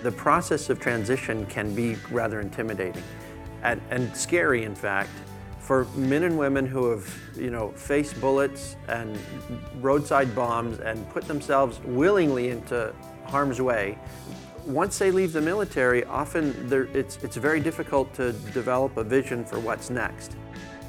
The process of transition can be rather intimidating and scary, in fact, for men and women who have, faced bullets and roadside bombs and put themselves willingly into harm's way. Once they leave the military, often it's very difficult to develop a vision for what's next.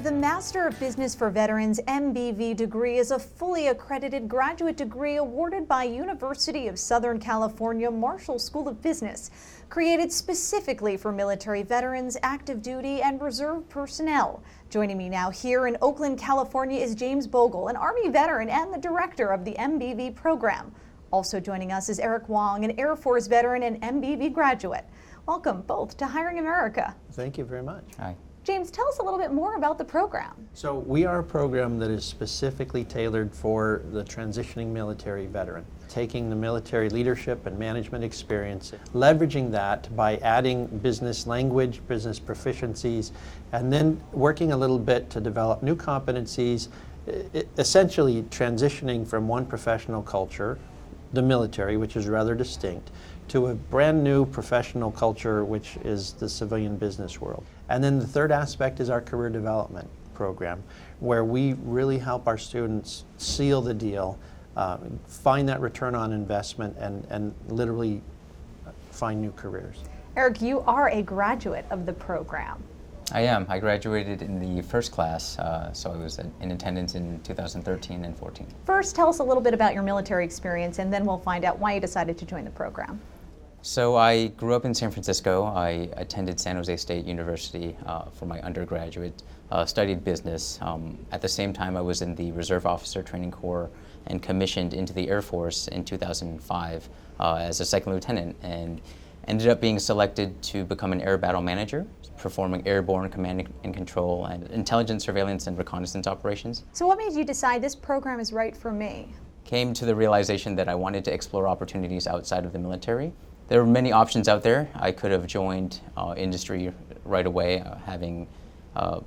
The Master of Business for Veterans MBV degree is a fully accredited graduate degree awarded by University of Southern California Marshall School of Business, created specifically for military veterans, active duty, and reserve personnel. Joining me now here in Oakland, California is James Bogle, an Army veteran and the director of the MBV program. Also joining us is Eric Wong, an Air Force veteran and MBV graduate. Welcome both to Hiring America. Thank you very much. Hi. James, tell us a little bit more about the program. So we are a program that is specifically tailored for the transitioning military veteran, taking the military leadership and management experience, leveraging that by adding business language, business proficiencies, and then working a little bit to develop new competencies, essentially transitioning from one professional culture, the military, which is rather distinct, to a brand new professional culture, which is the civilian business world. And then the third aspect is our career development program, where we really help our students seal the deal, find that return on investment, and literally find new careers. Eric, you are a graduate of the program. I am. I graduated in the first class, so I was in attendance in 2013 and 14. First, tell us a little bit about your military experience, and then we'll find out why you decided to join the program. So I grew up in San Francisco. I attended San Jose State University for my undergraduate, studied business. At the same time, I was in the Reserve Officer Training Corps and commissioned into the Air Force in 2005 as a second lieutenant, and ended up being selected to become an air battle manager, performing airborne command and control and intelligence, surveillance, and reconnaissance operations. So what made you decide this program is right for me? Came to the realization that I wanted to explore opportunities outside of the military. There were many options out there. I could have joined industry right away, having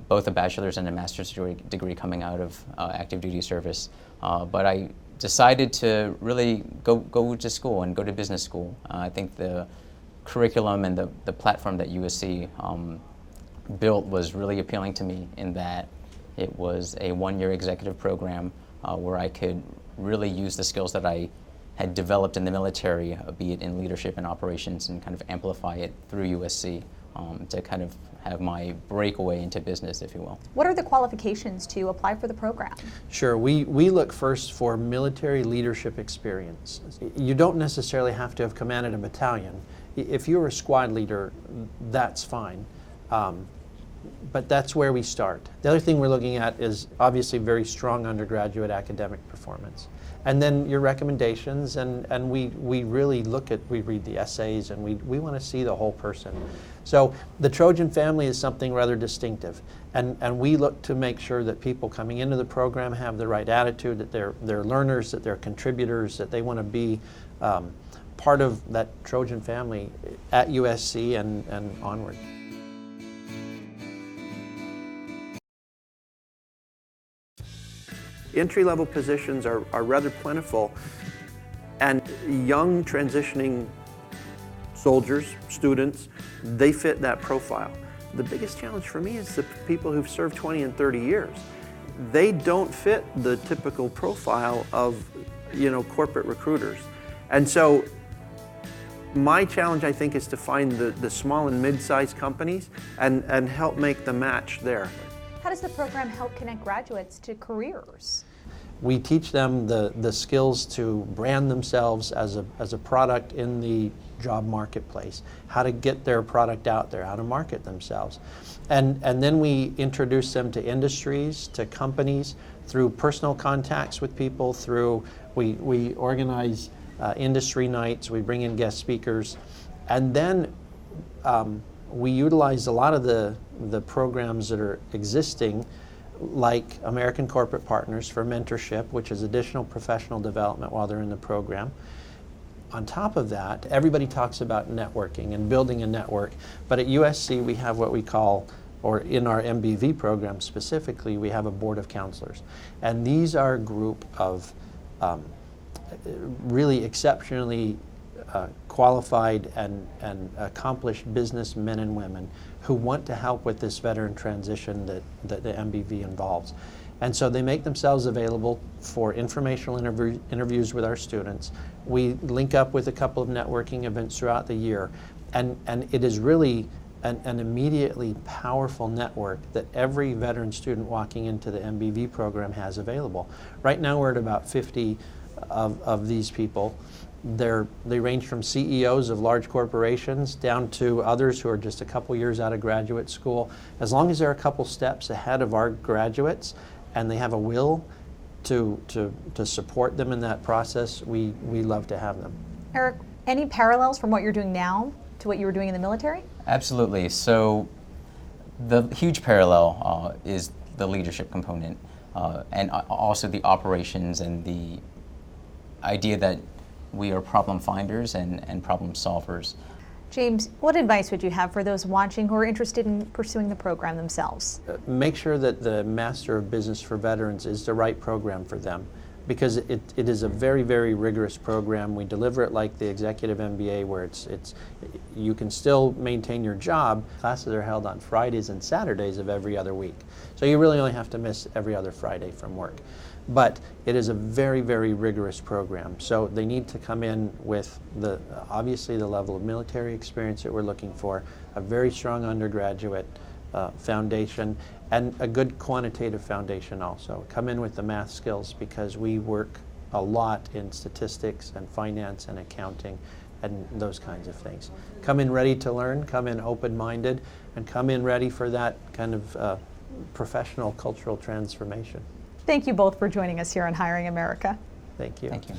both a bachelor's and a master's degree coming out of active duty service. But I decided to really go to school and go to business school. I think the curriculum and the platform that USC built was really appealing to me, in that it was a one-year executive program where I could really use the skills that I had developed in the military, be it in leadership and operations, and kind of amplify it through USC to kind of have my breakaway into business, if you will. What are the qualifications to apply for the program? Sure, we look first for military leadership experience. You don't necessarily have to have commanded a battalion. If you're a squad leader, that's fine. But that's where we start. The other thing we're looking at is obviously very strong undergraduate academic performance. And then your recommendations, and we really we read the essays, and we want to see the whole person. So the Trojan family is something rather distinctive, and we look to make sure that people coming into the program have the right attitude, that they're learners, that they're contributors, that they want to be part of that Trojan family at USC and onward. Entry-level positions are rather plentiful, and young transitioning soldiers, students, they fit that profile. The biggest challenge for me is the people who've served 20 and 30 years. They don't fit the typical profile of, corporate recruiters. And so my challenge, I think, is to find the small and mid-sized companies and help make the match there. How does the program help connect graduates to careers? We teach them the skills to brand themselves as a product in the job marketplace, how to get their product out there, how to market themselves. And then we introduce them to industries, to companies, through personal contacts with people, we organize industry nights, we bring in guest speakers, and then we utilize a lot of the programs that are existing, like American Corporate Partners for mentorship, which is additional professional development while they're in the program. On top of that, everybody talks about networking and building a network, but at USC we have what we call, or in our MBV program specifically, we have a board of counselors. And these are a group of really exceptionally qualified and accomplished businessmen and women who want to help with this veteran transition that the MBV involves. And so they make themselves available for informational interviews with our students. We link up with a couple of networking events throughout the year, and it is really an immediately powerful network that every veteran student walking into the MBV program has available. Right now we're at about 50 of these people. They range from CEOs of large corporations down to others who are just a couple years out of graduate school. As long as they're a couple steps ahead of our graduates and they have a will to support them in that process, we love to have them. Eric, any parallels from what you're doing now to what you were doing in the military? Absolutely. So the huge parallel is the leadership component and also the operations and the idea that we are problem finders and problem solvers. James, what advice would you have for those watching who are interested in pursuing the program themselves? Make sure that the Master of Business for Veterans is the right program for them, because it is a very, very rigorous program. We deliver it like the Executive MBA, where you can still maintain your job. Classes are held on Fridays and Saturdays of every other week. So you really only have to miss every other Friday from work. But it is a very, very rigorous program. So they need to come in with obviously the level of military experience that we're looking for, a very strong undergraduate foundation, and a good quantitative foundation also. Come in with the math skills, because we work a lot in statistics and finance and accounting and those kinds of things. Come in ready to learn, come in open-minded, and come in ready for that kind of professional cultural transformation. Thank you both for joining us here on Hiring America. Thank you. Thank you.